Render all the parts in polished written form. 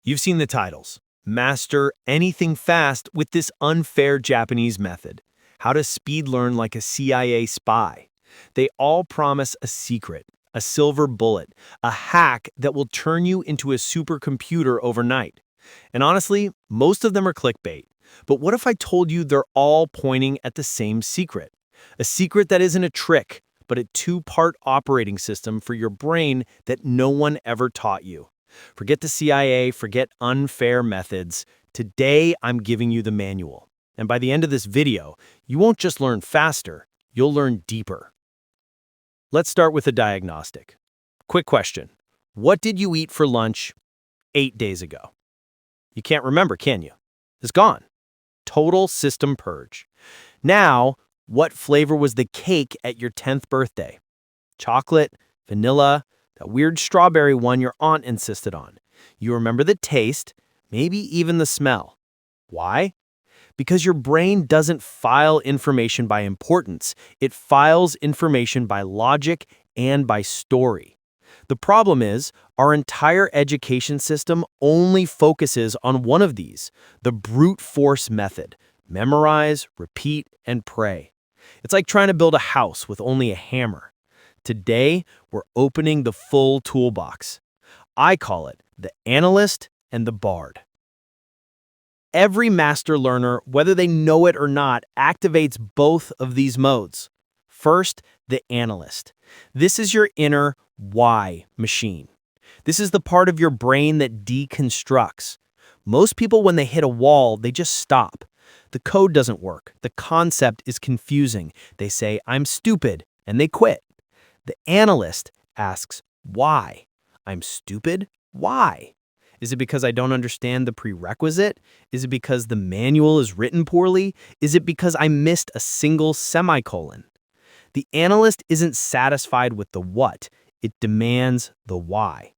You've seen the titles. Master anything fast with this unfair Japanese method. How to speed learn like a CIA spy. They all promise a secret, a silver bullet, a hack that will turn you into a supercomputer overnight. And honestly, most of them are clickbait. But what if I told you they're all pointing at the same secret? A secret that isn't a trick, but a two-part operating system for your brain that no one ever taught you. Forget the CIA, forget unfair methods. Today, I'm giving you the manual. And by the end of this video, you won't just learn faster, you'll learn deeper. Let's start with a diagnostic. Quick question. What did you eat for lunch 8 days ago? You can't remember, can you? It's gone. Total system purge. Now, what flavor was the cake at your 10th birthday? Chocolate, vanilla, that weird strawberry one your aunt insisted on. You remember the taste, maybe even the smell. Why? Because your brain doesn't file information by importance. It files information by logic and by story. The problem is, our entire education system only focuses on one of these, the brute force method. Memorize, repeat, and pray. It's like trying to build a house with only a hammer. Today, we're opening the full toolbox. I call it the Analyst and the Bard. Every master learner, whether they know it or not, activates both of these modes. First, the analyst. This is your inner why machine. This is the part of your brain that deconstructs. Most people, when they hit a wall, they just stop. The code doesn't work. The concept is confusing. They say, I'm stupid, and they quit. The analyst asks, why? I'm stupid? Why? Is it because I don't understand the prerequisite? Is it because the manual is written poorly? Is it because I missed a single semicolon? The analyst isn't satisfied with the what. It demands the why.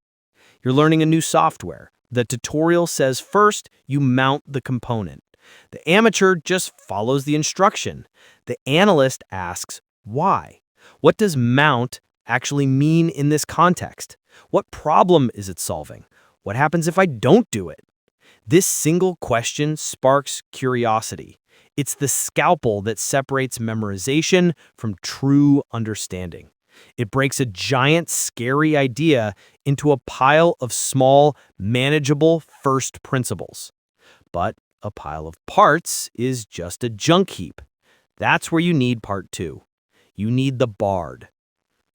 You're learning a new software. The tutorial says first you mount the component. The amateur just follows the instruction. The analyst asks, why? What does mount actually mean in this context? What problem is it solving? What happens if I don't do it? This single question sparks curiosity. It's the scalpel that separates memorization from true understanding. It breaks a giant, scary idea into a pile of small, manageable first principles. But a pile of parts is just a junk heap. That's where you need part two. You need the Bard.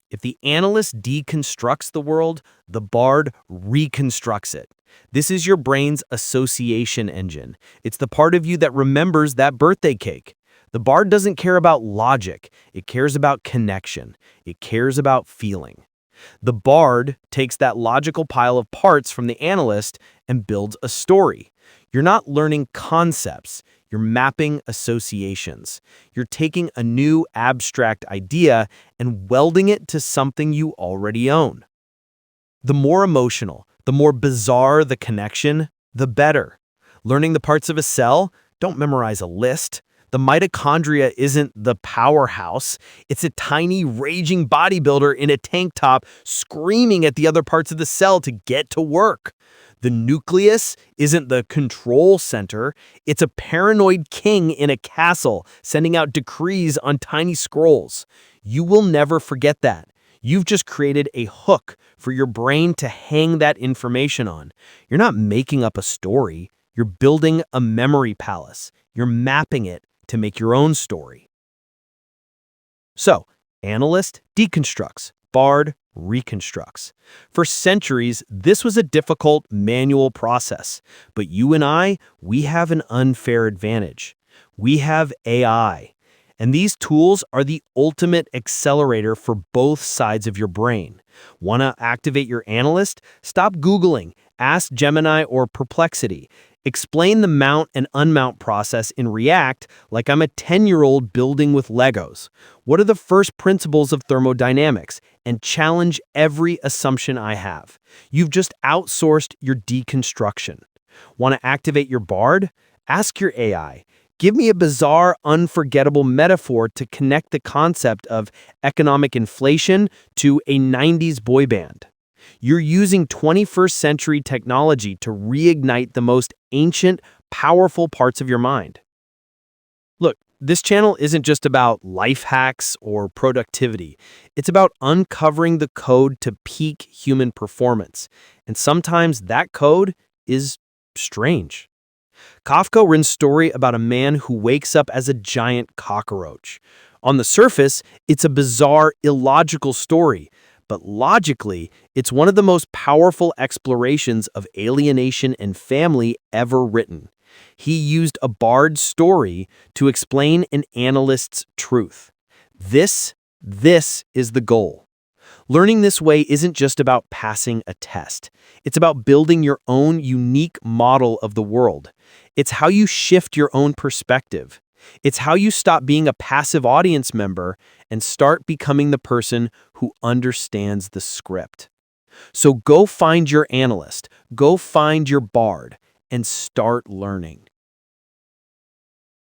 If the analyst deconstructs the world, the Bard reconstructs it. This is your brain's association engine. It's the part of you that remembers that birthday cake. The Bard doesn't care about logic. It cares about connection. It cares about feeling. The Bard takes that logical pile of parts from the analyst and builds a story. You're not learning concepts. You're mapping associations. You're taking a new abstract idea and welding it to something you already own. The more emotional, the more bizarre the connection, the better. Learning the parts of a cell, don't memorize a list. The mitochondria isn't the powerhouse. It's a tiny, raging bodybuilder in a tank top screaming at the other parts of the cell to get to work. The nucleus isn't the control center. It's a paranoid king in a castle sending out decrees on tiny scrolls. You will never forget that. You've just created a hook for your brain to hang that information on. You're not making up a story. You're building a memory palace. You're mapping it to make your own story. So, analyst deconstructs, Bard reconstructs. For centuries, this was a difficult manual process. But you and I, we have an unfair advantage. We have AI. And these tools are the ultimate accelerator for both sides of your brain. Want to activate your analyst? Stop Googling. Ask Gemini or Perplexity. Explain the mount and unmount process in React like I'm a 10-year-old building with Legos. What are the first principles of thermodynamics? And challenge every assumption I have. You've just outsourced your deconstruction. Want to activate your Bard? Ask your AI. Give me a bizarre, unforgettable metaphor to connect the concept of economic inflation to a 90s boy band. You're using 21st century technology to reignite the most ancient, powerful parts of your mind. Look, this channel isn't just about life hacks or productivity. It's about uncovering the code to peak human performance. And sometimes that code is strange. Kafka written story about a man who wakes up as a giant cockroach. On the surface, it's a bizarre, illogical story, but logically, it's one of the most powerful explorations of alienation and family ever written. He used a bard's story to explain an analyst's truth. This is the goal. Learning this way isn't just about passing a test. It's about building your own unique model of the world. It's how you shift your own perspective. It's how you stop being a passive audience member and start becoming the person who understands the script. So go find your analyst, go find your bard, and start learning.